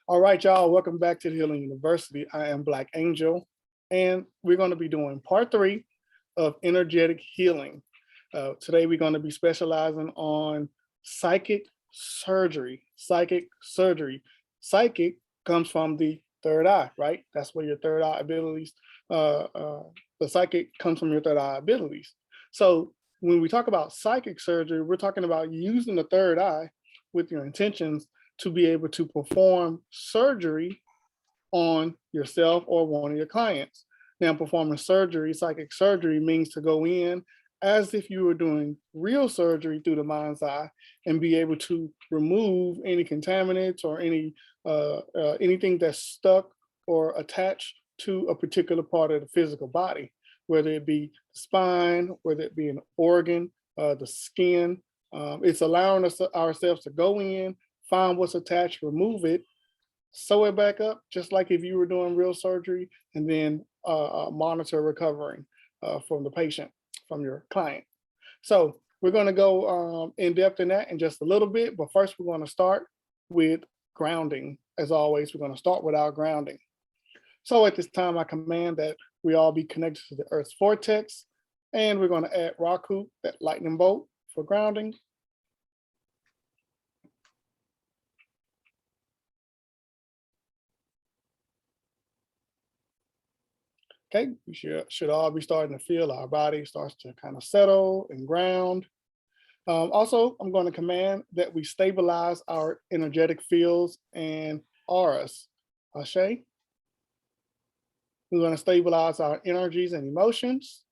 All right, y'all, welcome back to the Healing University. I am Black Angel, and we're going to be doing part 3 of energetic healing. Today, we're going to be specializing on psychic surgery. Psychic surgery. Psychic comes from the third eye, right? That's where your third eye abilities, the psychic comes from your third eye abilities. So when we talk about psychic surgery, we're talking about using the third eye with your intentions to be able to perform surgery on yourself or one of your clients. Now, performing surgery, psychic surgery, means to go in as if you were doing real surgery through the mind's eye and be able to remove any contaminants or anything that's stuck or attached to a particular part of the physical body, whether it be the spine, whether it be an organ, the skin. It's allowing us ourselves to go in, find what's attached, remove it, sew it back up, just like if you were doing real surgery, and then monitor recovering from the patient, from your client. So we're going to go in depth in that in just a little bit, but first we're going to start with grounding. As always, we're going to start with our grounding. So at this time, I command that we all be connected to the Earth's vortex, and we're going to add Raku, that lightning bolt, for grounding. Okay, we should all be starting to feel our body starts to kind of settle and ground. Also, I'm going to command that we stabilize our energetic fields and auras. Ashe. We're going to stabilize our energies and emotions.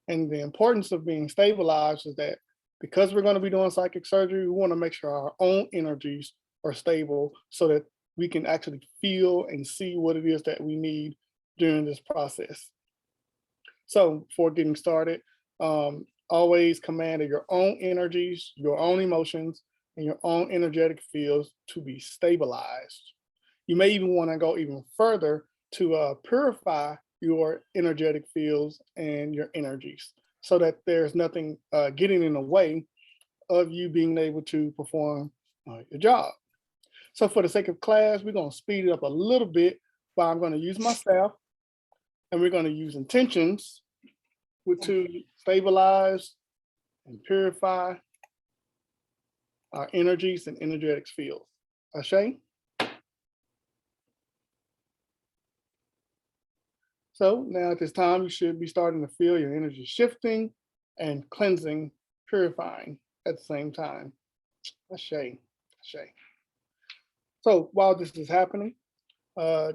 And the importance of being stabilized is that because we're going to be doing psychic surgery, we want to make sure our own energies are stable so that we can actually feel and see what it is that we need during this process. So before getting started, always command your own energies, your own emotions, and your own energetic fields to be stabilized. You may even want to go even further to purify your energetic fields and your energies so that there's nothing getting in the way of you being able to perform your job. So for the sake of class, we're going to speed it up a little bit, but I'm going to use my staff, and we're going to use intentions to stabilize and purify our energies and energetic fields. Ashe? So now at this time, you should be starting to feel your energy shifting and cleansing, purifying at the same time. Ashe, ashe. So while this is happening,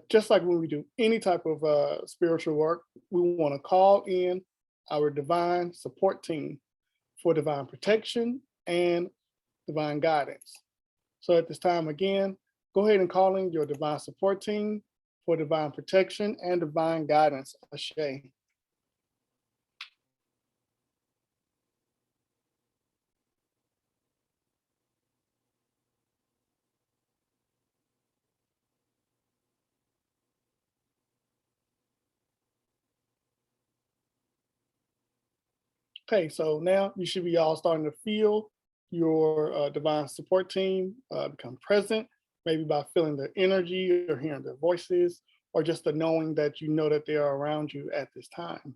just like when we do any type of spiritual work, we want to call in our divine support team for divine protection and divine guidance. So at this time, again, go ahead and call in your divine support team for divine protection and divine guidance. Ashe. Okay, so now you should be all starting to feel your divine support team become present, maybe by feeling their energy or hearing their voices, or just the knowing that you know that they are around you at this time.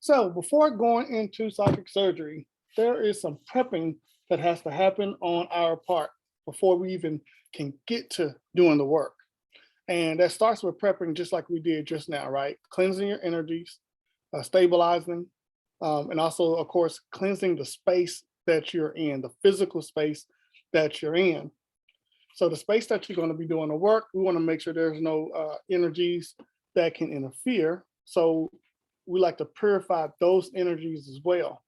So before going into psychic surgery, there is some prepping that has to happen on our part before we even can get to doing the work. And that starts with prepping just like we did just now, right? Cleansing your energies, stabilizing, and also, of course, cleansing the space that you're in, the physical space that you're in. So the space that you're going to be doing the work, we want to make sure there's no energies that can interfere. So we like to purify those energies as well.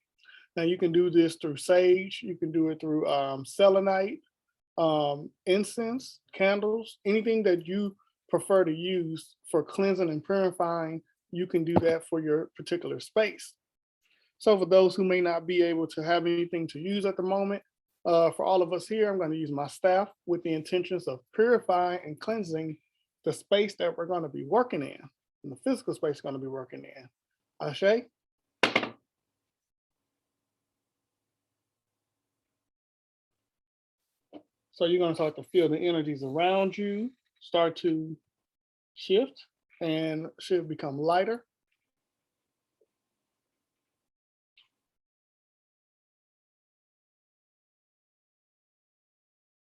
Now you can do this through sage, you can do it through selenite, incense, candles, anything that you prefer to use for cleansing and purifying, you can do that for your particular space. So for those who may not be able to have anything to use at the moment, for all of us here, I'm going to use my staff with the intentions of purifying and cleansing the space that we're going to be working in, and the physical space we're going to be working in. Ashe? So you're going to start to feel the energies around you start to shift and should become lighter.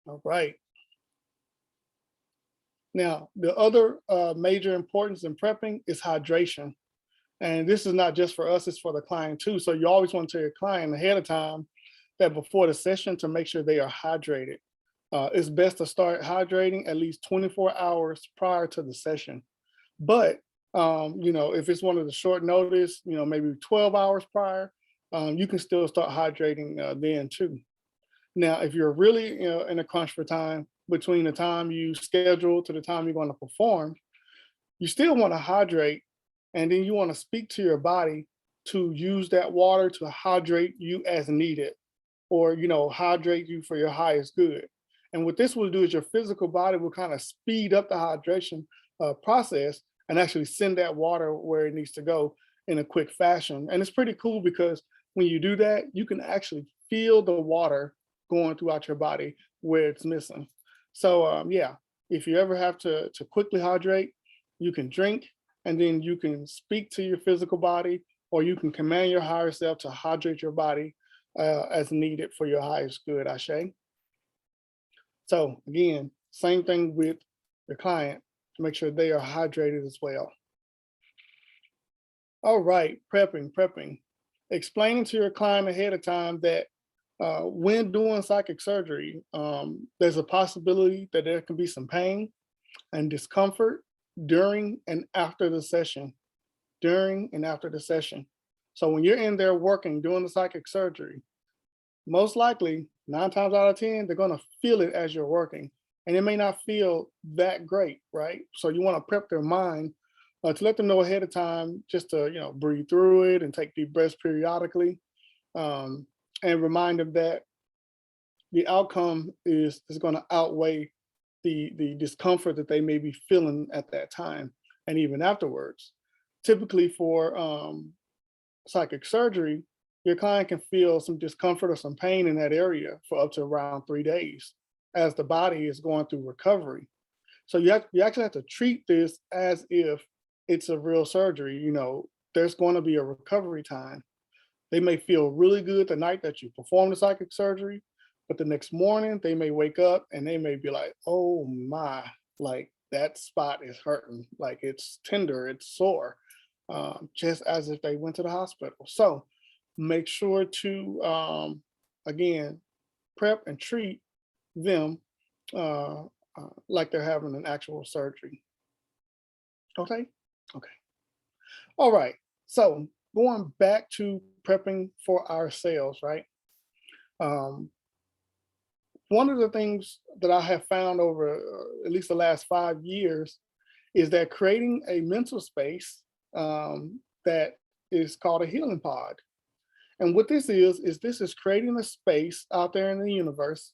All right. Now, the other major importance in prepping is hydration. And this is not just for us, it's for the client too. So you always want to tell your client ahead of time that before the session to make sure they are hydrated. It's best to start hydrating at least 24 hours prior to the session. But if it's one of the short notice, maybe 12 hours prior, you can still start hydrating then too. Now, if you're really in a crunch for time between the time you schedule to the time you're going to perform, you still want to hydrate, and then you want to speak to your body to use that water to hydrate you as needed, or hydrate you for your highest good. And what this will do is your physical body will kind of speed up the hydration process and actually send that water where it needs to go in a quick fashion. And it's pretty cool because when you do that, you can actually feel the water going throughout your body where it's missing. So yeah, if you ever have to quickly hydrate, you can drink, and then you can speak to your physical body, or you can command your higher self to hydrate your body as needed for your highest good, Ashe. So again, same thing with your client to make sure they are hydrated as well. All right, prepping. Explaining to your client ahead of time that when doing psychic surgery, there's a possibility that there can be some pain and discomfort during and after the session. So when you're in there working, doing the psychic surgery, most likely 9 times out of 10, they're going to feel it as you're working. And it may not feel that great, right? So you want to prep their mind to let them know ahead of time, just to, breathe through it and take deep breaths periodically, and remind them that the outcome is going to outweigh the discomfort that they may be feeling at that time and even afterwards. Typically for psychic surgery, your client can feel some discomfort or some pain in that area for up to around 3 days as the body is going through recovery. So you actually have to treat this as if it's a real surgery. There's going to be a recovery time. They may feel really good the night that you perform the psychic surgery, but the next morning they may wake up and they may be like, oh my, like that spot is hurting, like it's tender, it's sore, just as if they went to the hospital. So make sure to, again, prep and treat them like they're having an actual surgery. Okay? Okay. All right. So going back to prepping for ourselves, right? One of the things that I have found over at least the last 5 years is that creating a mental space that is called a healing pod. And what this is creating a space out there in the universe,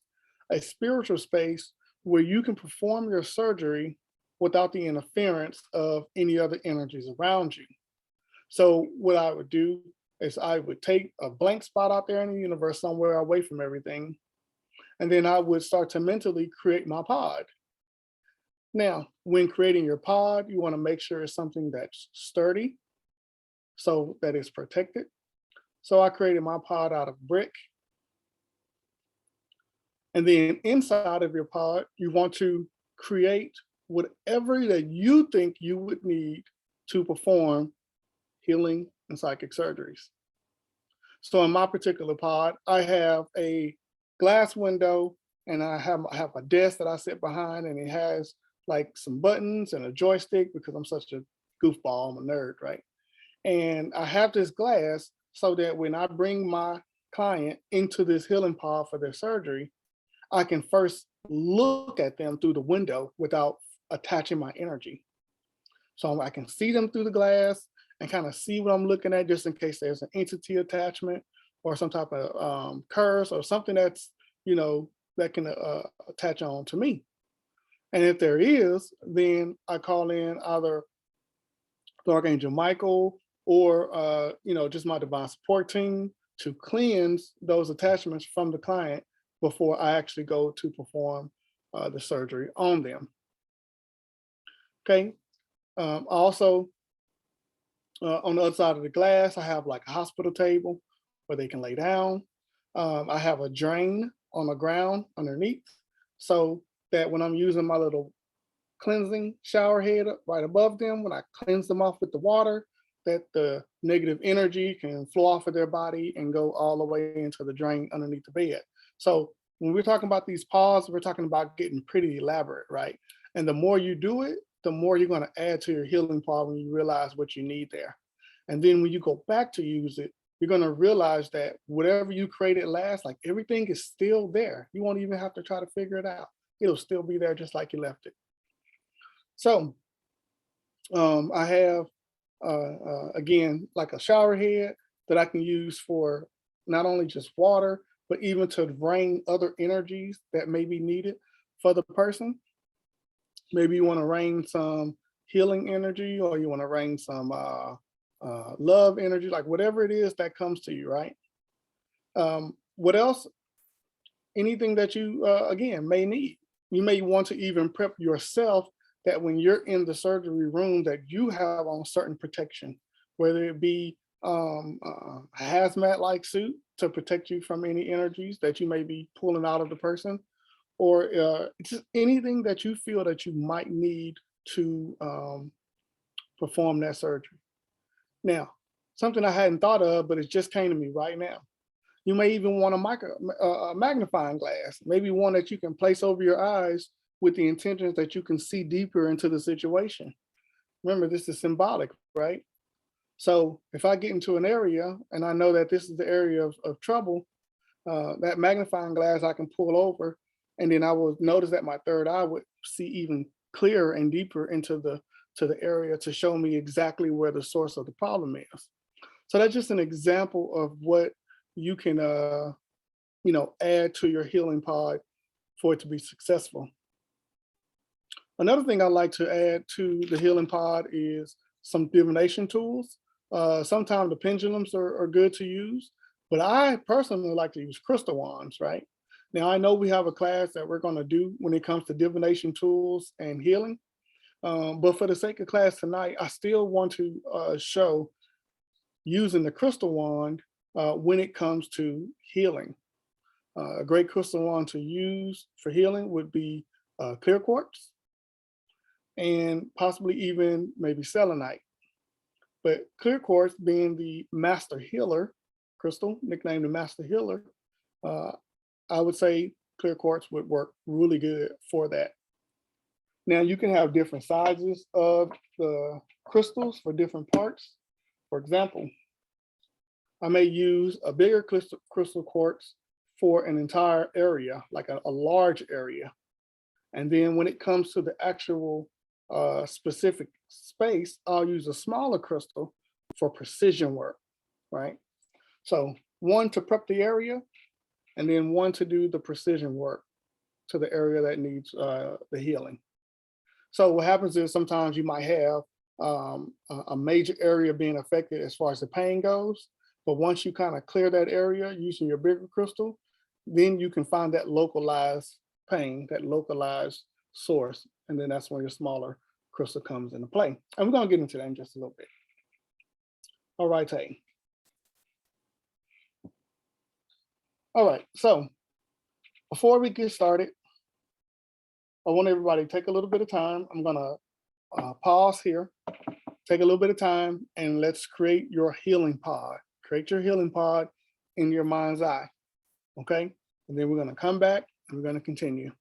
a spiritual space where you can perform your surgery without the interference of any other energies around you. So what I would do is I would take a blank spot out there in the universe somewhere away from everything, and then I would start to mentally create my pod. Now, when creating your pod, you want to make sure it's something that's sturdy so that it's protected. So I created my pod out of brick. And then inside of your pod, you want to create whatever that you think you would need to perform healing and psychic surgeries. So in my particular pod, I have a glass window, and I have a desk that I sit behind, and it has like some buttons and a joystick because I'm such a goofball, I'm a nerd, right? And I have this glass so that when I bring my client into this healing pod for their surgery, I can first look at them through the window without attaching my energy. So I can see them through the glass and kind of see what I'm looking at, just in case there's an entity attachment or some type of curse or something that's, that can attach on to me. And if there is, then I call in either the Archangel Michael or, just my divine support team to cleanse those attachments from the client before I actually go to perform the surgery on them. Okay. Also, on the other side of the glass, I have like a hospital table where they can lay down. I have a drain on the ground underneath so that when I'm using my little cleansing shower head right above them, when I cleanse them off with the water, that the negative energy can flow off of their body and go all the way into the drain underneath the bed. So when we're talking about these paws, we're talking about getting pretty elaborate, right? And the more you do it, the more you're going to add to your healing paw when you realize what you need there. And then when you go back to use it, you're going to realize that whatever you created last, like everything is still there. You won't even have to try to figure it out. It'll still be there just like you left it. So I have, again, like a shower head that I can use for not only just water, but even to drain other energies that may be needed for the person. Maybe you want to rain some healing energy, or you want to rain some love energy, like whatever it is that comes to you, right? What else? Anything that you, again, may need. You may want to even prep yourself that when you're in the surgery room that you have on certain protection, whether it be a hazmat-like suit to protect you from any energies that you may be pulling out of the person, or just anything that you feel that you might need to perform that surgery. Now, something I hadn't thought of, but it just came to me right now. You may even want a magnifying glass, maybe one that you can place over your eyes with the intentions that you can see deeper into the situation. Remember, this is symbolic, right? So if I get into an area and I know that this is the area of trouble, that magnifying glass I can pull over, and then I will notice that my third eye would see even clearer and deeper into the area to show me exactly where the source of the problem is. So that's just an example of what you can add to your healing pod for it to be successful. Another thing I like to add to the healing pod is some divination tools. Sometimes the pendulums are good to use, but I personally like to use crystal wands, right? Now, I know we have a class that we're going to do when it comes to divination tools and healing, but for the sake of class tonight, I still want to show using the crystal wand when it comes to healing. A great crystal wand to use for healing would be clear quartz, and possibly even maybe selenite. But clear quartz being the master healer crystal, nicknamed the master healer, I would say clear quartz would work really good for that. Now you can have different sizes of the crystals for different parts. For example, I may use a bigger crystal quartz for an entire area, like a large area. And then when it comes to the actual specific space, I'll use a smaller crystal for precision work, right? So one to prep the area, and then one to do the precision work to the area that needs the healing. So what happens is sometimes you might have a major area being affected as far as the pain goes, but once you kind of clear that area using your bigger crystal, then you can find that localized pain, that localized source, and then that's when your smaller crystal comes into play. And we're going to get into that in just a little bit. All right, hey. All right, so before we get started, I want everybody to take a little bit of time. I'm going to pause here, take a little bit of time, and let's create your healing pod. Create your healing pod in your mind's eye, okay? And then we're going to come back and we're going to continue.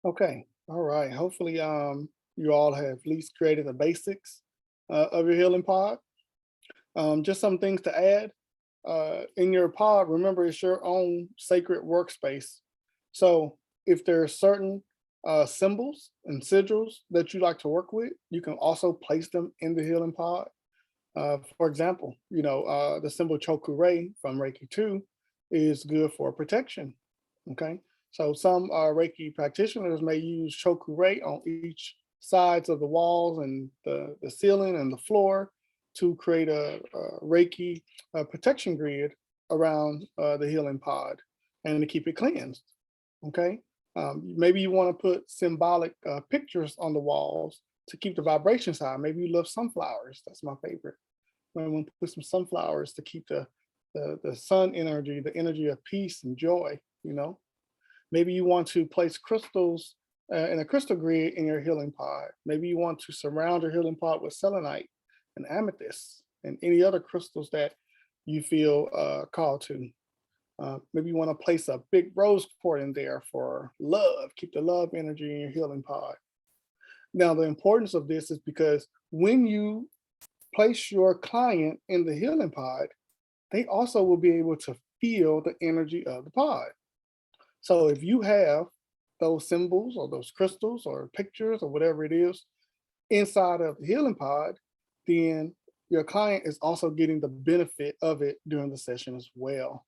Okay, all right. Hopefully, you all have at least created the basics of your healing pod. Just some things to add. In your pod, remember it's your own sacred workspace. So if there are certain symbols and sigils that you like to work with, you can also place them in the healing pod. For example, the symbol Chokurei from Reiki 2 is good for protection. Okay. So some Reiki practitioners may use Chokurei on each sides of the walls and the ceiling and the floor to create a Reiki protection grid around the healing pod and to keep it cleansed. Okay. Maybe you want to put symbolic pictures on the walls to keep the vibrations high. Maybe you love sunflowers. That's my favorite. When we put some sunflowers to keep the sun energy, the energy of peace and joy. Maybe you want to place crystals in a crystal grid in your healing pod. Maybe you want to surround your healing pod with selenite and amethyst and any other crystals that you feel called to. Maybe you want to place a big rose quartz in there for love. Keep the love energy in your healing pod. Now, the importance of this is because when you place your client in the healing pod, they also will be able to feel the energy of the pod. So if you have those symbols or those crystals or pictures or whatever it is inside of the healing pod, then your client is also getting the benefit of it during the session as well.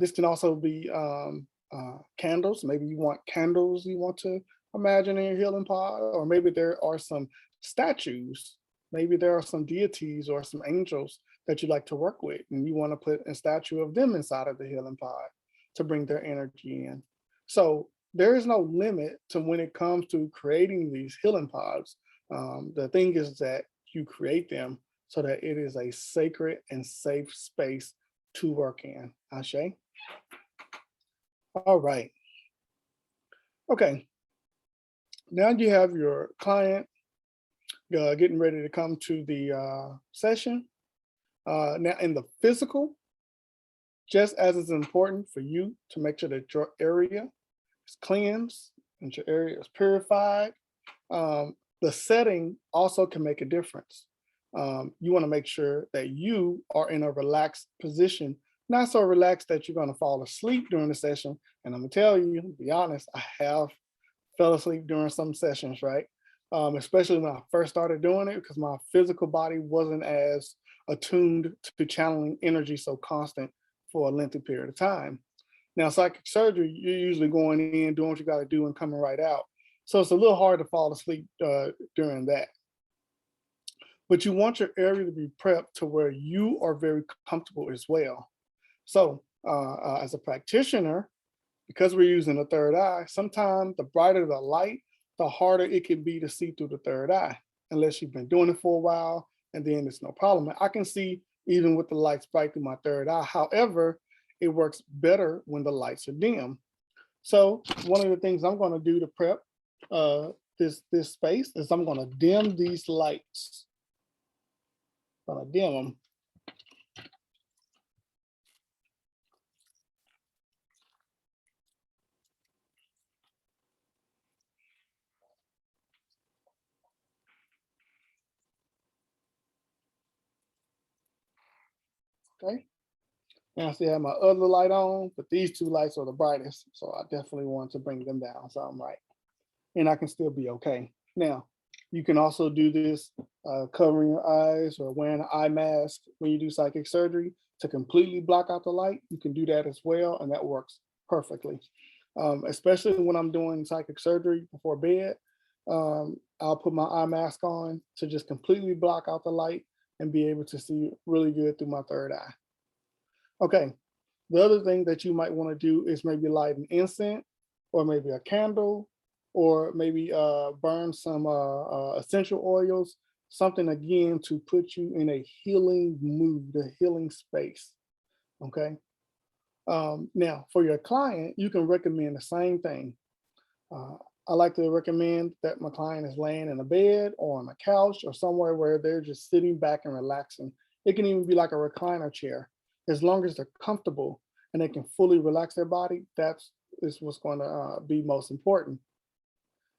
This can also be candles. Maybe you want candles you want to imagine in your healing pod, or maybe there are some statues. Maybe there are some deities or some angels that you like to work with, and you want to put a statue of them inside of the healing pod to bring their energy in. So there is no limit to when it comes to creating these healing pods. The thing is that you create them so that it is a sacred and safe space to work in. Ashe? All right. Okay. Now you have your client getting ready to come to the session. Now in the physical, just as it's important for you to make sure that your area is cleansed and your area is purified, the setting also can make a difference. You want to make sure that you are in a relaxed position, not so relaxed that you're going to fall asleep during the session. And I'm going to tell you, to be honest, I have fell asleep during some sessions, right? Especially when I first started doing it, because my physical body wasn't as attuned to channeling energy so constant for a lengthy period of time. Now, psychic surgery, you're usually going in, doing what you got to do and coming right out. So it's a little hard to fall asleep during that. But you want your area to be prepped to where you are very comfortable as well. So as a practitioner, because we're using the third eye, sometimes the brighter the light, the harder it can be to see through the third eye, unless you've been doing it for a while, and then it's no problem. I can see even with the lights bright through my third eye. However, it works better when the lights are dim. So one of the things I'm going to do to prep this space is I'm going to dim these lights. I'm going to dim them. Okay. And I still have my other light on, but these two lights are the brightest. So I definitely want to bring them down so I'm right. And I can still be okay. Now, you can also do this covering your eyes or wearing an eye mask when you do psychic surgery to completely block out the light. You can do that as well, and that works perfectly. Especially when I'm doing psychic surgery before bed, I'll put my eye mask on to just completely block out the light and be able to see really good through my third eye. Okay, the other thing that you might want to do is maybe light an incense or maybe a candle or maybe burn some essential oils, something again to put you in a healing mood, a healing space. Okay. Now, for your client, you can recommend the same thing. I like to recommend that my client is laying in a bed or on a couch or somewhere where they're just sitting back and relaxing. It can even be like a recliner chair. As long as they're comfortable and they can fully relax their body, that's is what's going to be most important.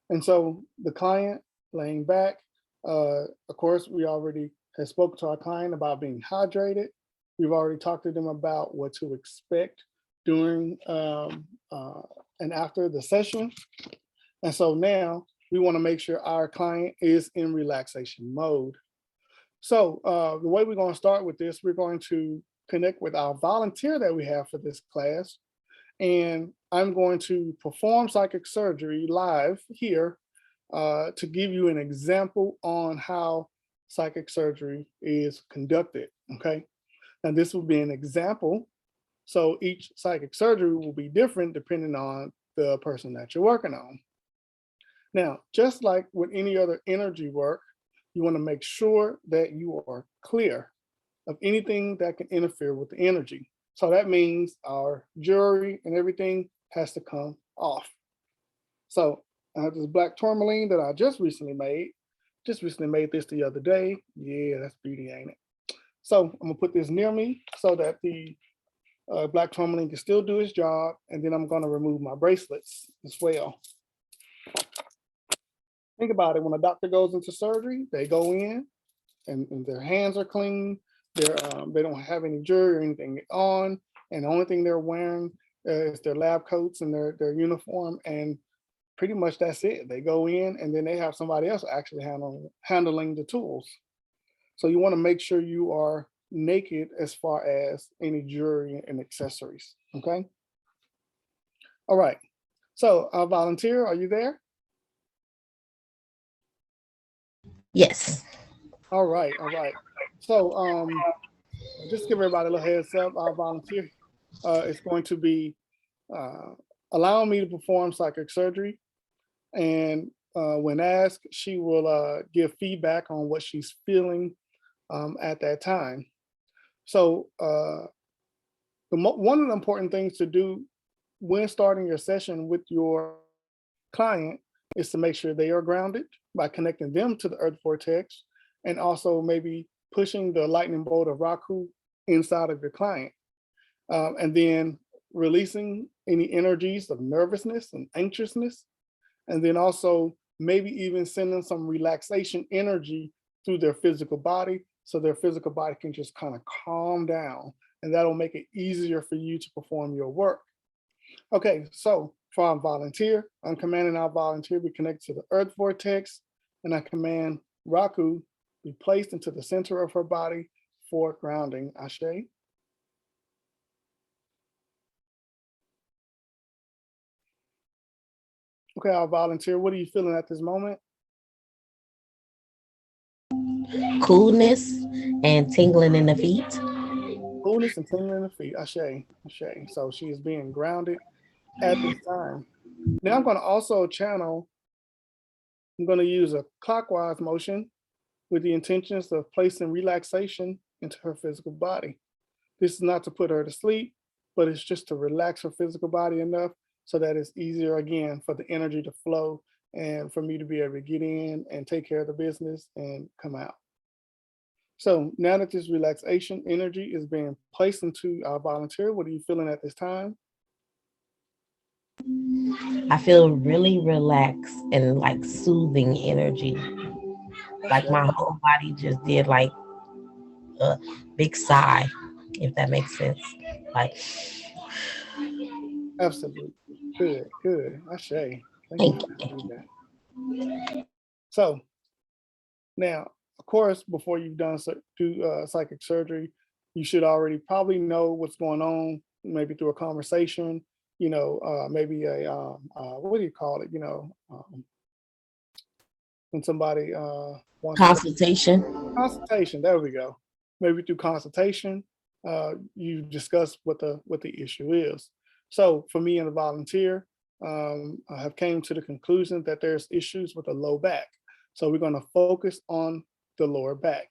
And so the client laying back, of course, we already have spoken to our client about being hydrated. We've already talked to them about what to expect during and after the session. And so now we want to make sure our client is in relaxation mode. So the way we're going to start with this, we're going to connect with our volunteer that we have for this class. And I'm going to perform psychic surgery live here to give you an example on how psychic surgery is conducted, okay? And this will be an example. So each psychic surgery will be different depending on the person that you're working on. Now, just like with any other energy work, you want to make sure that you are clear of anything that can interfere with the energy. So that means our jewelry and everything has to come off. So I have this black tourmaline that I just recently made. Just recently made this the other day. Yeah, that's beauty, ain't it? So I'm gonna put this near me so that the black tourmaline can still do its job. And then I'm gonna remove my bracelets as well. Think about it, when a doctor goes into surgery, they go in and their hands are clean. They don't have any jewelry or anything on. And the only thing they're wearing is their lab coats and their uniform. And pretty much that's it. They go in and then they have somebody else actually handling the tools. So you want to make sure you are naked as far as any jewelry and accessories, okay? All right, so our volunteer, are you there? Yes. All right, all right. So just give everybody a little heads up, our volunteer is going to be allowing me to perform psychic surgery. And when asked, she will give feedback on what she's feeling at that time. So one of the important things to do when starting your session with your client is to make sure they are grounded by connecting them to the earth vortex, and also maybe pushing the lightning bolt of Raku inside of your client. And then releasing any energies of nervousness and anxiousness. And then also maybe even sending some relaxation energy through their physical body so their physical body can just kind of calm down. And that'll make it easier for you to perform your work. Okay, so for our volunteer, I'm commanding our volunteer be connected to the earth vortex, and I command Raku be placed into the center of her body for grounding. Ashe. Okay, our volunteer, what are you feeling at this moment? Coolness and tingling in the feet. Coolness and tingling in the feet. Ashe, Ashe. So she is being grounded at this time. Now I'm going to also channel, I'm going to use a clockwise motion with the intentions of placing relaxation into her physical body. This is not to put her to sleep, but it's just to relax her physical body enough so that it's easier again for the energy to flow and for me to be able to get in and take care of the business and come out. So now that this relaxation energy is being placed into our volunteer, what are you feeling at this time? I feel really relaxed and like soothing energy. Like my Ashe. whole body just did like a big sigh, if that makes sense. Like, Absolutely. Good, good. Ashe. Thank you thank for you, that thank you. feedback. So now, of course, before you've done psychic surgery, you should already probably know what's going on, maybe through a conversation, maybe what do you call it? When somebody wants to Consultation. consultation, there we go. Maybe through consultation, you discuss what the issue is. So for me and the volunteer, I have came to the conclusion that there's issues with the low back. So we're going to focus on the lower back.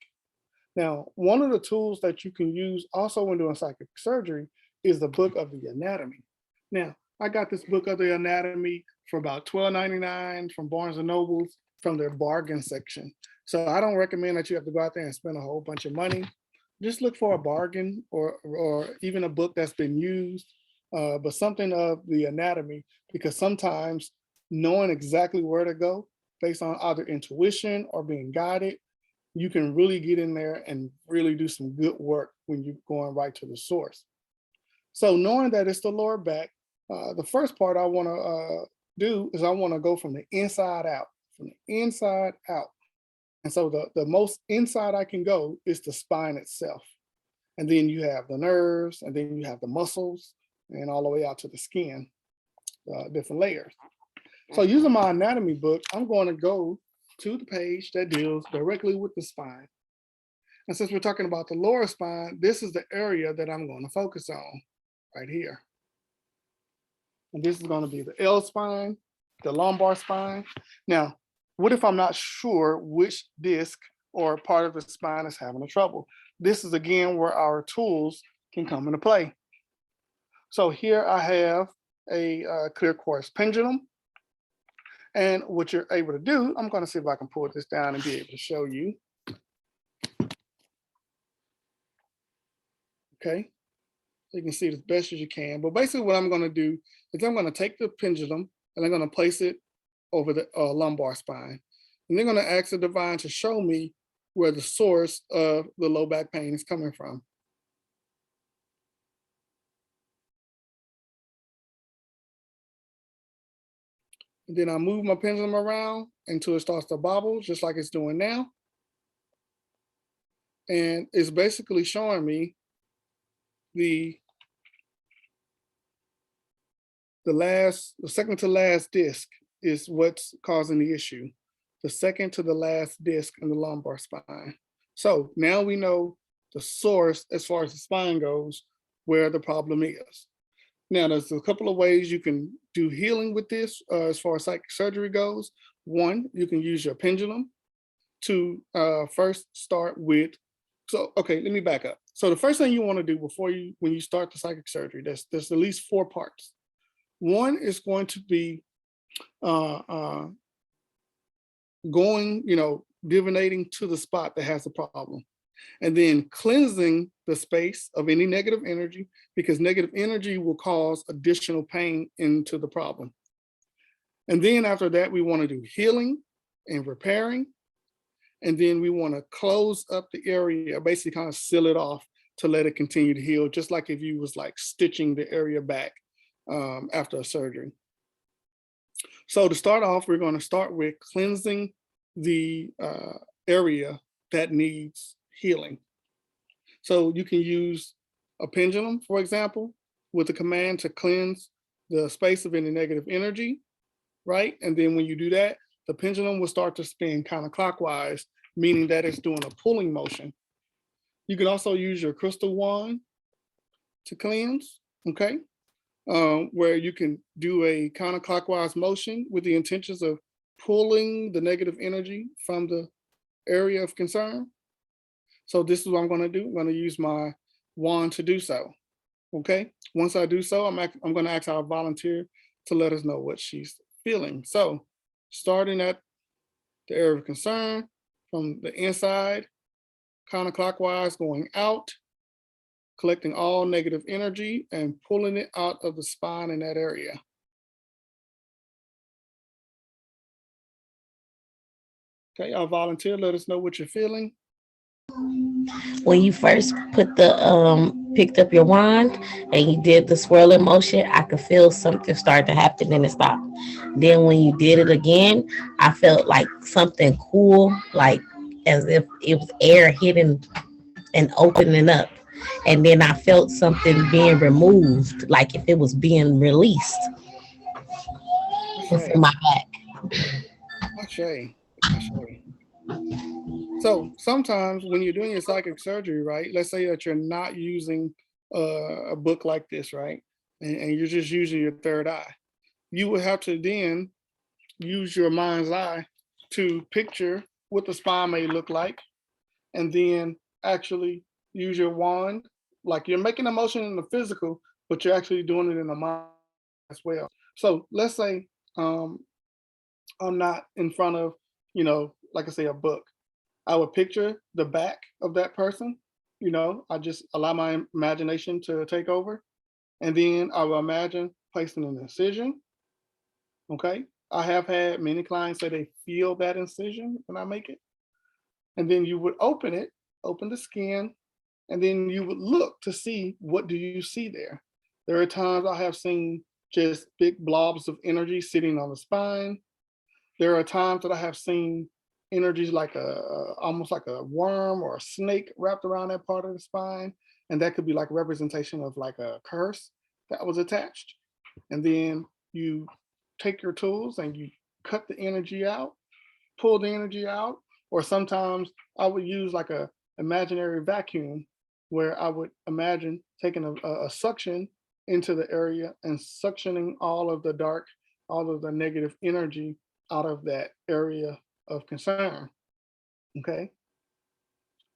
Now, one of the tools that you can use also when doing psychic surgery is the book of the anatomy. Now, I got this book of the anatomy for about $12.99 from Barnes and Nobles from their bargain section. So I don't recommend that you have to go out there and spend a whole bunch of money. Just look for a bargain or even a book that's been used but something of the anatomy, because sometimes knowing exactly where to go based on either intuition or being guided, you can really get in there and really do some good work when you're going right to the source. So knowing that it's the lower back, the first part I want to do is I want to go from the inside out, from the inside out. And so the most inside I can go is the spine itself. And then you have the nerves, and then you have the muscles, and all the way out to the skin, different layers. So using my anatomy book, I'm going to go to the page that deals directly with the spine. And since we're talking about the lower spine, this is the area that I'm going to focus on right here. And this is going to be the L spine, the lumbar spine. Now, what if I'm not sure which disc or part of the spine is having a trouble? This is again where our tools can come into play. So here I have a clear quartz pendulum. And what you're able to do, I'm going to see if I can pull this down and be able to show you. Okay, so you can see it as best as you can. But basically what I'm going to do is I'm going to take the pendulum and I'm going to place it over the lumbar spine. And they're going to ask the divine to show me where the source of the low back pain is coming from. And then I move my pendulum around until it starts to bobble, just like it's doing now. And it's basically showing me the second to last disc is what's causing the issue. The second to the last disc in the lumbar spine. So now we know the source as far as the spine goes, where the problem is. Now, there's a couple of ways you can do healing with this as far as psychic surgery goes. One, you can use your pendulum to first start with, so, okay, let me back up. So the first thing you want to do when you start the psychic surgery, there's at least 4 parts. One is going to be going, divinating to the spot that has the problem, and then cleansing the space of any negative energy, because negative energy will cause additional pain into the problem. And then after that, we want to do healing and repairing. And then we want to close up the area, basically kind of seal it off to let it continue to heal, just like if you was like stitching the area back after a surgery. So to start off, we're going to start with cleansing the area that needs healing. So you can use a pendulum, for example, with the command to cleanse the space of any negative energy, right? And then when you do that, the pendulum will start to spin counterclockwise, meaning that it's doing a pulling motion. You can also use your crystal wand to cleanse, okay? Where you can do a counterclockwise motion with the intentions of pulling the negative energy from the area of concern. So this is what I'm going to do. I'm going to use my wand to do so. Okay. Once I do so, I'm going to ask our volunteer to let us know what she's feeling. So starting at the area of concern from the inside, counterclockwise going out, collecting all negative energy and pulling it out of the spine in that area. Okay, our volunteer, let us know what you're feeling. When you first picked up your wand and you did the swirling motion, I could feel something start to happen, then it stopped. Then when you did it again, I felt like something cool, like as if it was air hitting and opening up. And then I felt something being removed, like if it was being released from Ashay, my back. ashay, ashay. So sometimes when you're doing your psychic surgery, right? Let's say that you're not using a book like this, right? And you're just using your third eye. You would have to then use your mind's eye to picture what the spine may look like, and then actually use your wand. Like you're making a motion in the physical, but you're actually doing it in the mind as well. So let's say um, I'm not in front of, like I say, a book. I would picture the back of that person. I just allow my imagination to take over. And then I will imagine placing an incision. Okay. I have had many clients say they feel that incision when I make it. And then you would open it, open the skin, and then you would look to see what do you see there. There are times I have seen just big blobs of energy sitting on the spine. There are times that I have seen energies like almost like a worm or a snake wrapped around that part of the spine, and that could be like representation of like a curse that was attached. And then you take your tools and you cut the energy out, pull the energy out, or sometimes I would use like a imaginary vacuum where I would imagine taking a suction into the area and suctioning all of the dark, all of the negative energy out of that area of concern. Okay.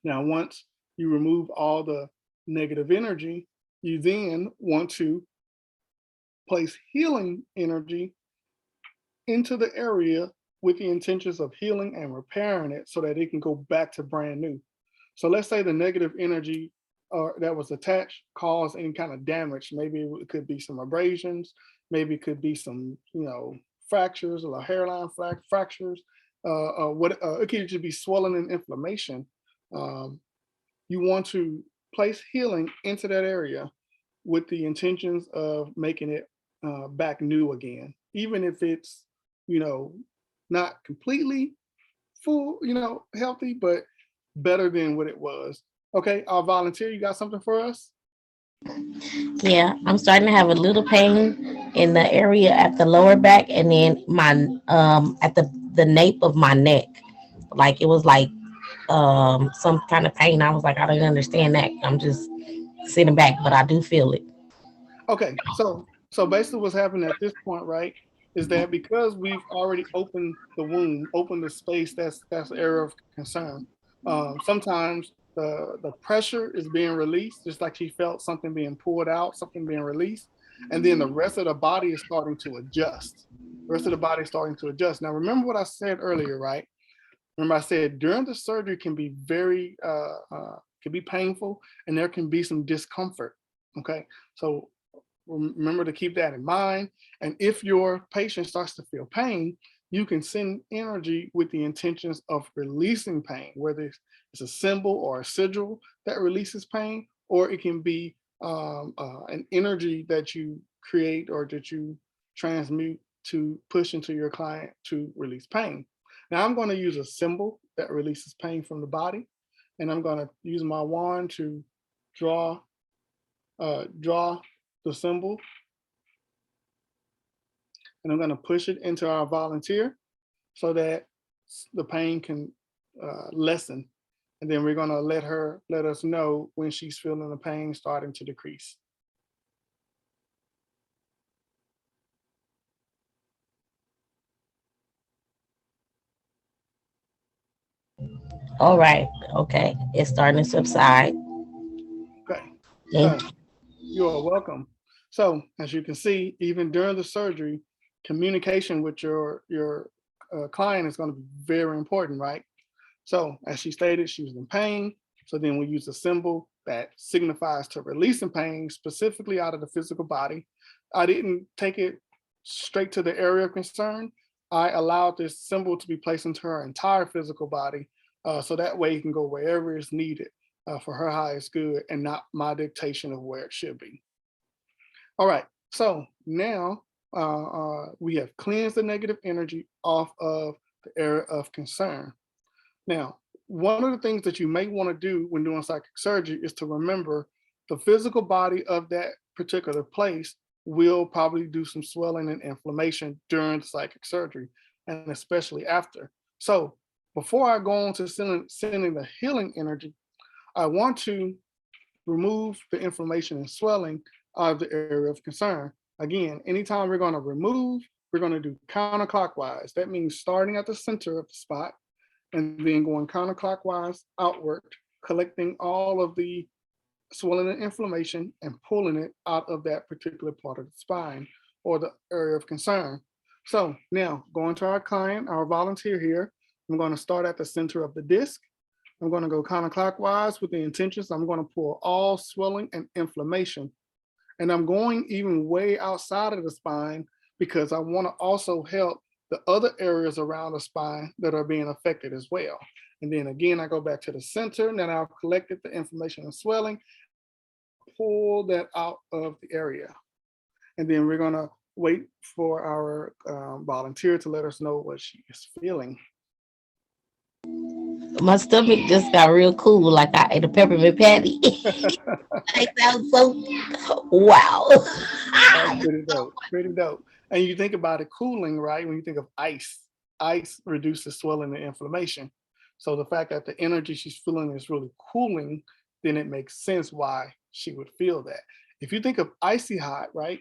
Now, once you remove all the negative energy, you then want to place healing energy into the area with the intentions of healing and repairing it so that it can go back to brand new. So let's say the negative energy that was attached caused any kind of damage. Maybe it could be some abrasions, maybe it could be some, fractures or hairline fractures. It could just be swelling and inflammation. Um, you want to place healing into that area with the intentions of making it back new again, even if it's, you know, not completely full, healthy, but better than what it was. Okay, I'll volunteer. You got something for us? Yeah, I'm starting to have a little pain in the area at the lower back, and then my at the nape of my neck. Like it was like some kind of pain. I was like, I don't understand that. I'm just sitting back, but I do feel it. Okay, so basically what's happening at this point, right, is that because we've already opened the womb, opened the space that's the area of concern. Sometimes the pressure is being released, just like she felt something being pulled out, something being released, and then the rest of the body is starting to adjust. The rest of the body is starting to adjust. Now, remember what I said earlier, right? Remember I said during the surgery can be very can be painful, and there can be some discomfort. Okay, so remember to keep that in mind. And if your patient starts to feel pain, you can send energy with the intentions of releasing pain, whether it's a symbol or a sigil that releases pain, or it can be an energy that you create or that you transmute to push into your client to release pain. Now I'm going to use a symbol that releases pain from the body, and I'm going to use my wand to draw draw the symbol, and I'm going to push it into our volunteer so that the pain can lessen. And then we're going to let us know when she's feeling the pain starting to decrease. All right, okay, it's starting to subside. Okay. Thank you. You are welcome. So as you can see, even during the surgery, communication with your client is going to be very important, right? So as she stated, she was in pain. So then we use a symbol that signifies to releasing pain specifically out of the physical body. I didn't take it straight to the area of concern. I allowed this symbol to be placed into her entire physical body. So that way it can go wherever it's needed for her highest good and not my dictation of where it should be. All right. So now we have cleansed the negative energy off of the area of concern. Now, one of the things that you may want to do when doing psychic surgery is to remember the physical body of that particular place will probably do some swelling and inflammation during psychic surgery, and especially after. So, before I go on to sending the healing energy, I want to remove the inflammation and swelling out of the area of concern. Again, anytime we're going to remove, we're going to do counterclockwise. That means starting at the center of the spot and then going counterclockwise outward, collecting all of the swelling and inflammation and pulling it out of that particular part of the spine or the area of concern. So now going to our client, our volunteer here, I'm going to start at the center of the disc. I'm going to go counterclockwise with the intentions. I'm going to pull all swelling and inflammation And I'm going even way outside of the spine because I want to also help the other areas around the spine that are being affected as well. And then again, I go back to the center, and then I've collected the inflammation and swelling, pull that out of the area. And then we're gonna wait for our volunteer to let us know what she is feeling. My stomach just got real cool, like I ate a peppermint patty. Like that was so wow. That's pretty dope. Pretty dope. And you think about it cooling, right? When you think of ice reduces swelling and inflammation. So the fact that the energy she's feeling is really cooling, then it makes sense why she would feel that. If you think of icy hot, right?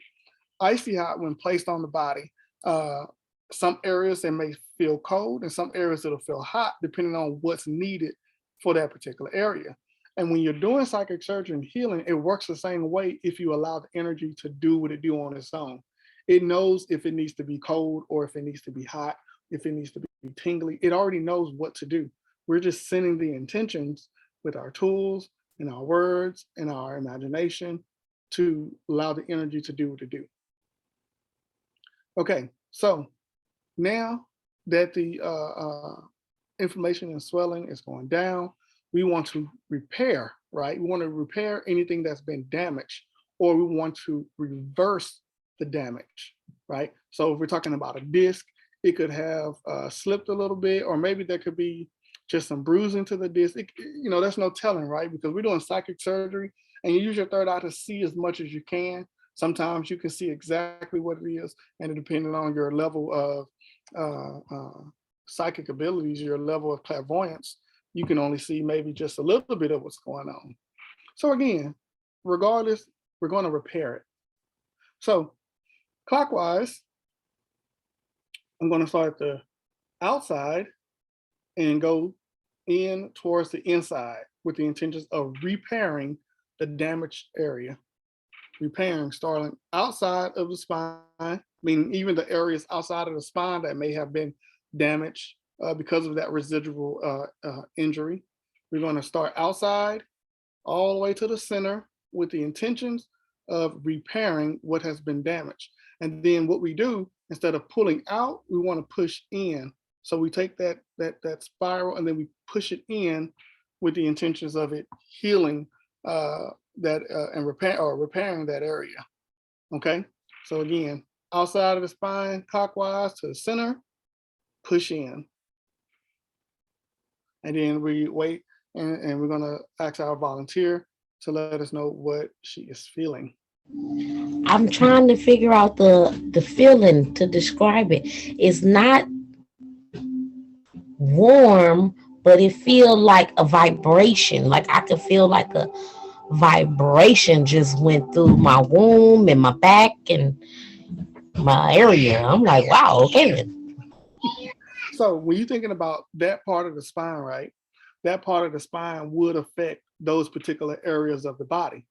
Icy hot, when placed on the body, uh, some areas they may feel cold and some areas it'll feel hot, depending on what's needed for that particular area. And when you're doing psychic surgery and healing, it works the same way if you allow the energy to do what it do on its own. It knows if it needs to be cold or if it needs to be hot, if it needs to be tingly. It already knows what to do. We're just sending the intentions with our tools and our words and our imagination to allow the energy to do what it do. Okay, so now that the inflammation and swelling is going down, we want to repair, right? We want to repair anything that's been damaged, or we want to reverse the damage, right? So if we're talking about a disc, it could have slipped a little bit, or maybe there could be just some bruising to the disc. There's no telling, right? Because we're doing psychic surgery, and you use your third eye to see as much as you can. Sometimes you can see exactly what it is, and depending on your level of psychic abilities, your level of clairvoyance, you can only see maybe just a little bit of what's going on. So again, regardless, we're going to repair it. So clockwise, I'm going to start at the outside and go in towards the inside with the intentions of repairing the damaged area. Repairing, starting outside of the spine, meaning even the areas outside of the spine that may have been damaged because of that residual injury. We're going to start outside all the way to the center with the intentions of repairing what has been damaged. And then what we do, instead of pulling out, we want to push in. So we take that spiral and then we push it in with the intentions of it healing and repairing that area. Okay, so again, outside of the spine, clockwise to the center, push in, and then we wait, and we're gonna ask our volunteer to let us know what she is feeling. I'm trying to figure out the feeling to describe it. It's not warm, but it feel like a vibration. Like I could feel like a vibration just went through my womb and my back and my area. I'm like, wow, okay then. So when you're thinking about that part of the spine, right? That part of the spine would affect those particular areas of the body.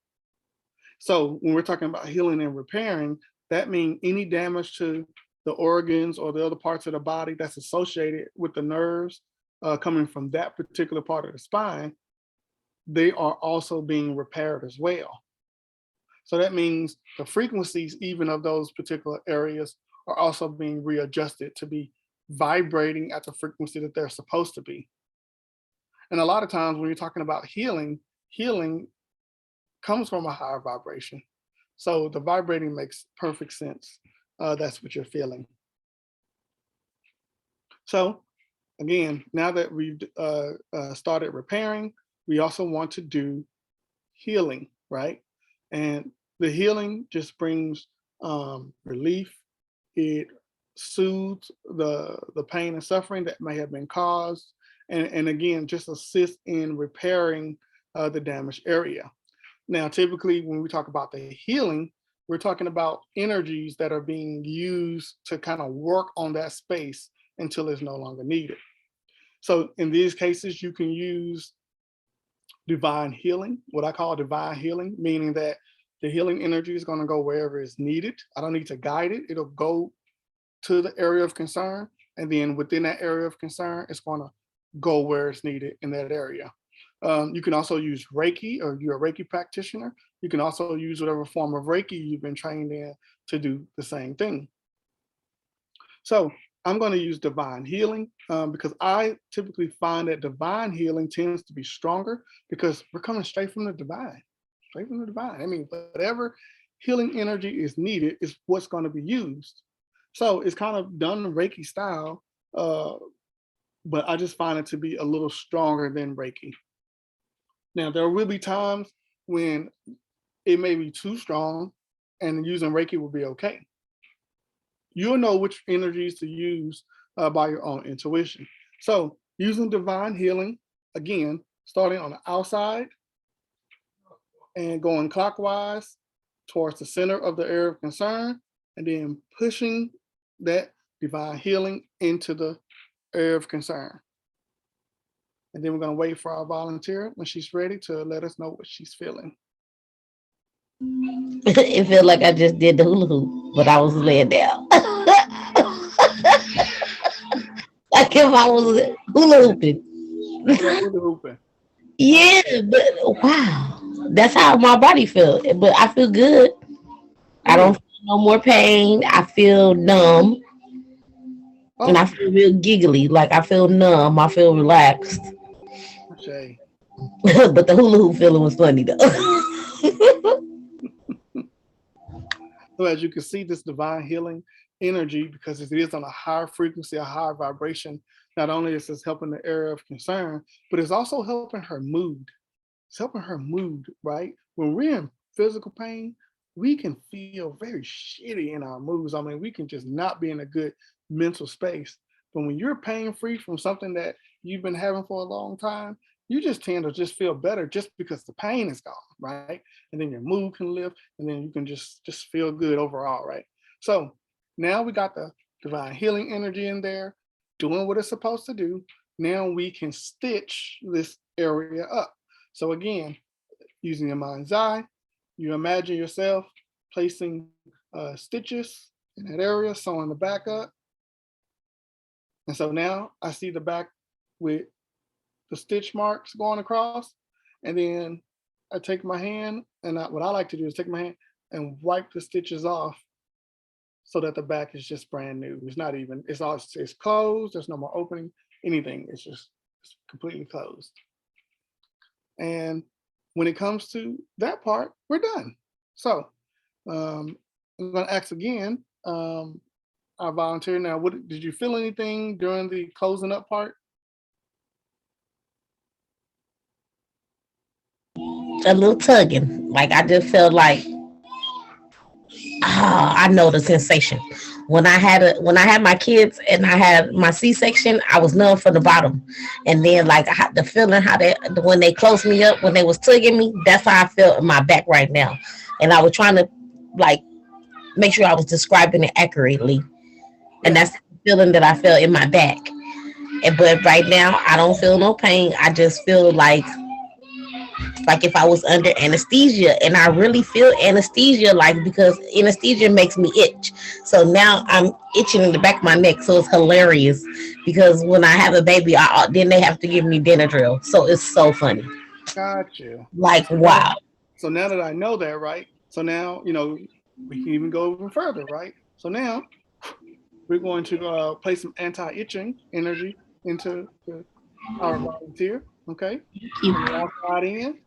So when we're talking about healing and repairing, that means any damage to the organs or the other parts of the body that's associated with the nerves coming from that particular part of the spine, they are also being repaired as well. So that means the frequencies even of those particular areas are also being readjusted to be vibrating at the frequency that they're supposed to be. And a lot of times when you're talking about healing, healing comes from a higher vibration. So the vibrating makes perfect sense. That's what you're feeling. So again, now that we've started repairing, we also want to do healing, right? And the healing just brings relief. It soothes the pain and suffering that may have been caused, and again, just assist in repairing the damaged area. Now, typically, when we talk about the healing, we're talking about energies that are being used to kind of work on that space until it's no longer needed. So in these cases, you can use divine healing, what I call divine healing, meaning that the healing energy is going to go wherever it's needed. I don't need to guide it. It'll go to the area of concern. And then within that area of concern, it's going to go where it's needed in that area. You can also use Reiki, or you're a Reiki practitioner. You can also use whatever form of Reiki you've been trained in to do the same thing. So I'm going to use divine healing because I typically find that divine healing tends to be stronger because we're coming straight from the divine, straight from the divine. I mean, whatever healing energy is needed is what's going to be used. So it's kind of done Reiki style, uh, but I just find it to be a little stronger than Reiki. Now, there will be times when it may be too strong and using Reiki will be okay. You'll know which energies to use by your own intuition. So using divine healing, again, starting on the outside and going clockwise towards the center of the area of concern, and then pushing that divine healing into the area of concern. And then we're going to wait for our volunteer when she's ready to let us know what she's feeling. It felt like I just did the hula hoop, but I was laying down. Like if I was hula hooping. Yeah, but wow. That's how my body felt. But I feel good. I don't feel no more pain. I feel numb. And I feel real giggly. Like I feel numb. I feel relaxed. Okay. But the hula hoop feeling was funny though. So as you can see, this divine healing energy, because it is on a higher frequency, a higher vibration, not only is this helping the area of concern, but it's also helping her mood. It's helping her mood, right? When we're in physical pain, we can feel very shitty in our moods. I mean, we can just not be in a good mental space. But when you're pain free from something that you've been having for a long time, you just tend to just feel better just because the pain is gone, right? And then your mood can lift, and then you can just feel good overall, right? So now we got the divine healing energy in there, doing what it's supposed to do. Now we can stitch this area up. So again, using your mind's eye, you imagine yourself placing stitches in that area, sewing the back up. And so now I see the back with the stitch marks going across. And then I take my hand, and what I like to do is take my hand and wipe the stitches off so that the back is just brand new. It's not even, it's closed. There's no more opening, anything. It's completely closed. And when it comes to that part, we're done. So I'm going to ask again, our volunteer now, did you feel anything during the closing up part? A little tugging. Like I just felt like I know the sensation. When I had my kids and I had my C-section, I was numb from the bottom, and then like I had the feeling how they when they closed me up when they was tugging me. That's how I felt in my back right now, and I was trying to like make sure I was describing it accurately, and that's the feeling that I felt in my back. And but right now I don't feel no pain. I just feel like if I was under anesthesia, and I really feel anesthesia, like because anesthesia makes me itch. So now I'm itching in the back of my neck. So it's hilarious because when I have a baby, then they have to give me Benadryl. So it's so funny. Got you. Like wow. So now that I know that, right? So now, we can even go even further, right? So now we're going to place some anti-itching energy into our volunteer, okay? Outside in,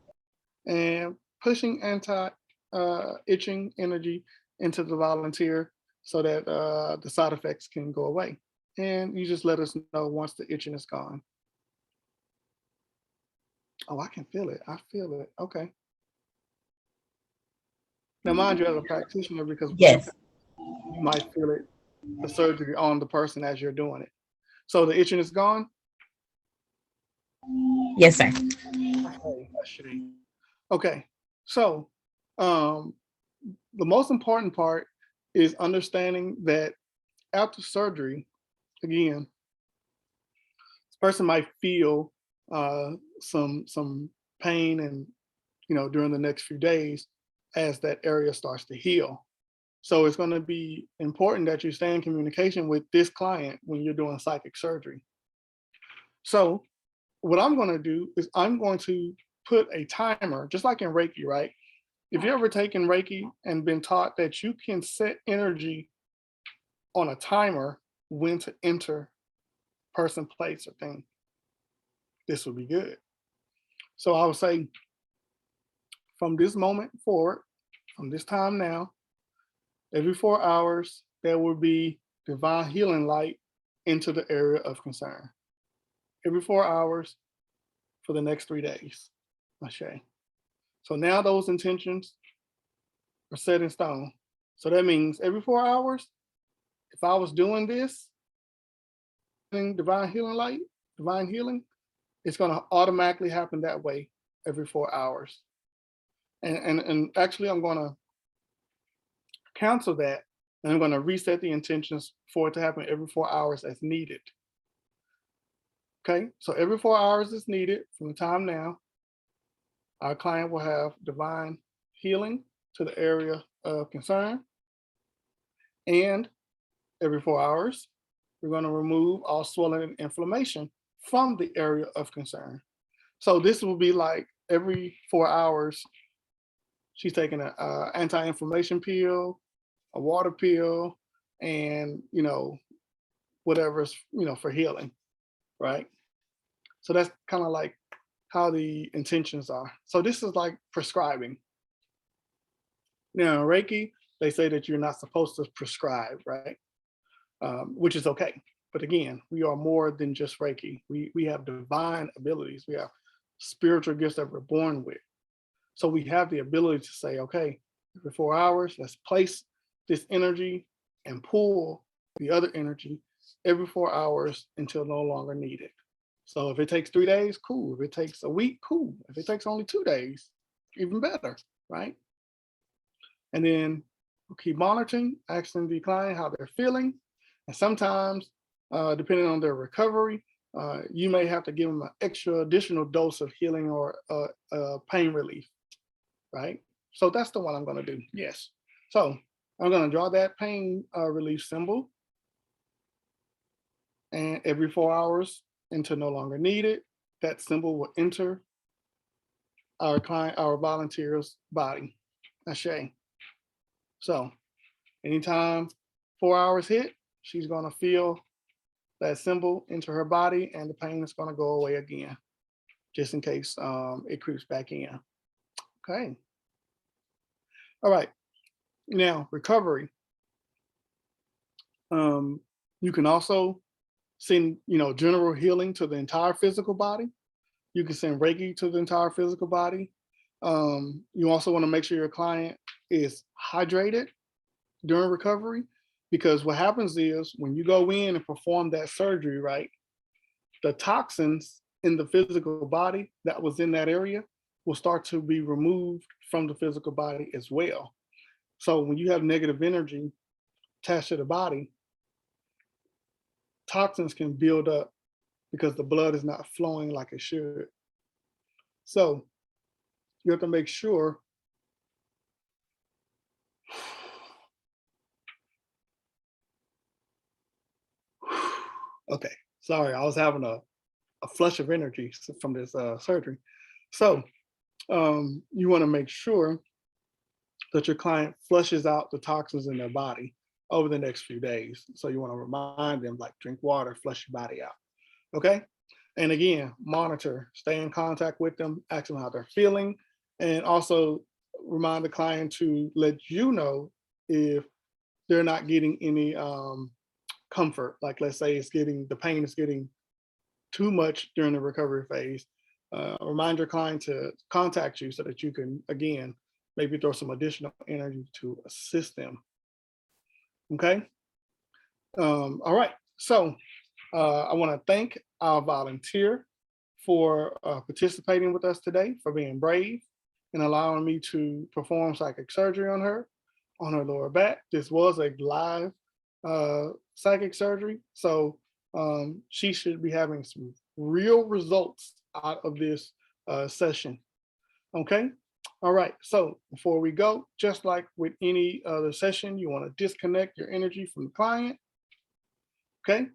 and pushing anti-itching energy into the volunteer so that the side effects can go away. And you just let us know once the itching is gone. Oh, I can feel it. I feel it. Okay. Now, mind you, as a practitioner, because Yes. sometimes you might feel it, the surgery on the person as you're doing it. So the itching is gone? Yes, sir. Okay. Okay. So the most important part is understanding that after surgery, again, this person might feel some pain and during the next few days as that area starts to heal. So it's going to be important that you stay in communication with this client when you're doing psychic surgery. So what I'm going to do is I'm going to put a timer, just like in Reiki, right? If you ever taken Reiki and been taught that you can set energy on a timer when to enter person, place, or thing, this would be good. So I would say from this moment forward, from this time now, every 4 hours, there will be divine healing light into the area of concern. Every 4 hours for the next 3 days. Ashe. So now those intentions are set in stone. So that means every 4 hours, if I was doing this, divine healing light, divine healing, it's going to automatically happen that way every 4 hours. And actually, I'm going to cancel that, and I'm going to reset the intentions for it to happen every 4 hours as needed. Okay, so every 4 hours is needed from the time now. Our client will have divine healing to the area of concern. And every 4 hours, we're going to remove all swelling and inflammation from the area of concern. So this will be like every 4 hours, she's taking an anti-inflammation pill, a water pill, and whatever's for healing, right? So that's kind of like how the intentions are. So this is like prescribing. Now in Reiki, they say that you're not supposed to prescribe, right? Which is okay. But again, we are more than just Reiki. We have divine abilities. We have spiritual gifts that we're born with. So we have the ability to say, okay, every 4 hours, let's place this energy and pull the other energy every 4 hours until no longer needed. So if it takes 3 days, cool. If it takes a week, cool. If it takes only 2 days, even better, right? And then we'll keep monitoring, asking the client how they're feeling. And sometimes, depending on their recovery, you may have to give them an extra additional dose of healing or pain relief, right? So that's the one I'm going to do. Yes. So I'm going to draw that pain relief symbol. And every 4 hours until no longer needed, that symbol will enter our client, our volunteer's body. Ashe. So anytime 4 hours hit, she's going to feel that symbol into her body and the pain is going to go away again, just in case it creeps back in. Okay. All right. Now, recovery. You can also send, general healing to the entire physical body. You can send Reiki to the entire physical body. You also want to make sure your client is hydrated during recovery, because what happens is when you go in and perform that surgery, right, the toxins in the physical body that was in that area will start to be removed from the physical body as well. So when you have negative energy attached to the body, toxins can build up because the blood is not flowing like it should. So you have to make sure okay, sorry, I was having a flush of energy from this surgery. So you want to make sure that your client flushes out the toxins in their body over the next few days. So you want to remind them, like, drink water, flush your body out. Okay. And again, monitor, stay in contact with them, ask them how they're feeling, and also remind the client to let you know if they're not getting any comfort. Like, let's say the pain is getting too much during the recovery phase. Remind your client to contact you so that you can, again, maybe throw some additional energy to assist them. Okay. All right. So I want to thank our volunteer for participating with us today, for being brave and allowing me to perform psychic surgery on her lower back. This was a live psychic surgery, so she should be having some real results out of this session. Okay. All right. So before we go, just like with any other session, you want to disconnect your energy from the client. Okay.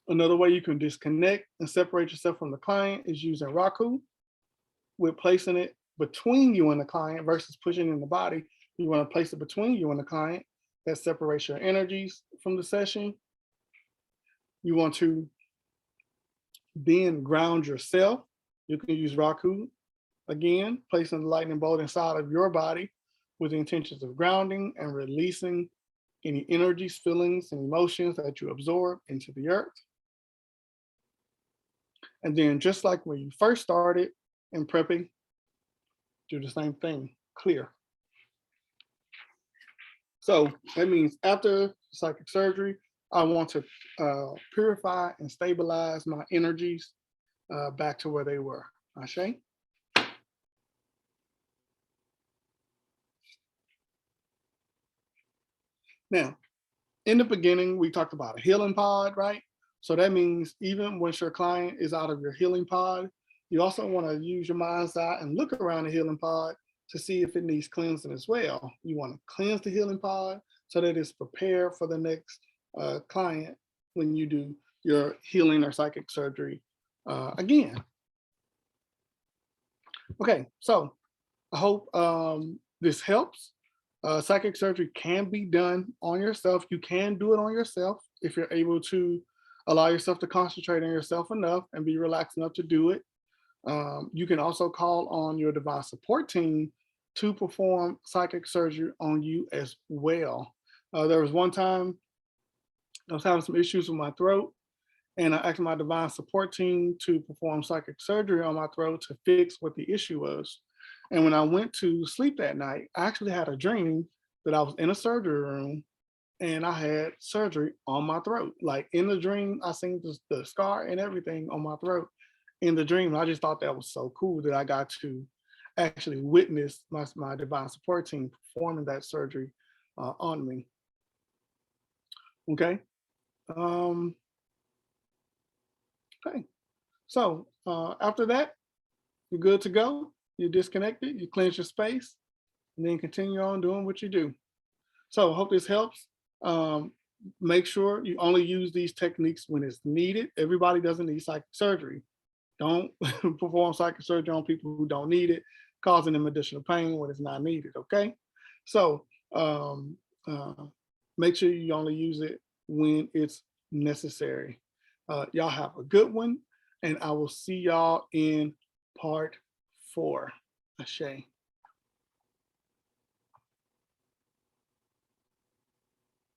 Another way you can disconnect and separate yourself from the client is using Raku, with placing it between you and the client versus pushing in the body. You want to place it between you and the client. That separates your energies from the session. You want to then ground yourself. You can use Raku again, placing the lightning bolt inside of your body with the intentions of grounding and releasing any energies, feelings, and emotions that you absorb into the earth. And then just like when you first started in prepping, do the same thing, clear. So that means after psychic surgery, I want to purify and stabilize my energies back to where they were. Ashe? Now, in the beginning, we talked about a healing pod, right? So that means even once your client is out of your healing pod, you also want to use your mind's eye and look around the healing pod to see if it needs cleansing as well. You want to cleanse the healing pod so that it's prepared for the next client when you do your healing or psychic surgery again. Okay, so I hope this helps. Psychic surgery can be done on yourself. You can do it on yourself if you're able to allow yourself to concentrate on yourself enough and be relaxed enough to do it. You can also call on your divine support team to perform psychic surgery on you as well. There was one time I was having some issues with my throat, and I asked my divine support team to perform psychic surgery on my throat to fix what the issue was. And when I went to sleep that night, I actually had a dream that I was in a surgery room and I had surgery on my throat. Like in the dream, I seen the scar and everything on my throat in the dream. I just thought that was so cool that I got to actually witness my divine support team performing that surgery on me. Okay. Okay. So after that, you're good to go. You're disconnected. You cleanse your space, and then continue on doing what you do. So I hope this helps. Make sure you only use these techniques when it's needed. Everybody doesn't need psychic surgery. Don't perform psychic surgery on people who don't need it, causing them additional pain when it's not needed. Okay. So make sure you only use it when it's necessary. Y'all have a good one, and I will see y'all in part 4. Ashe.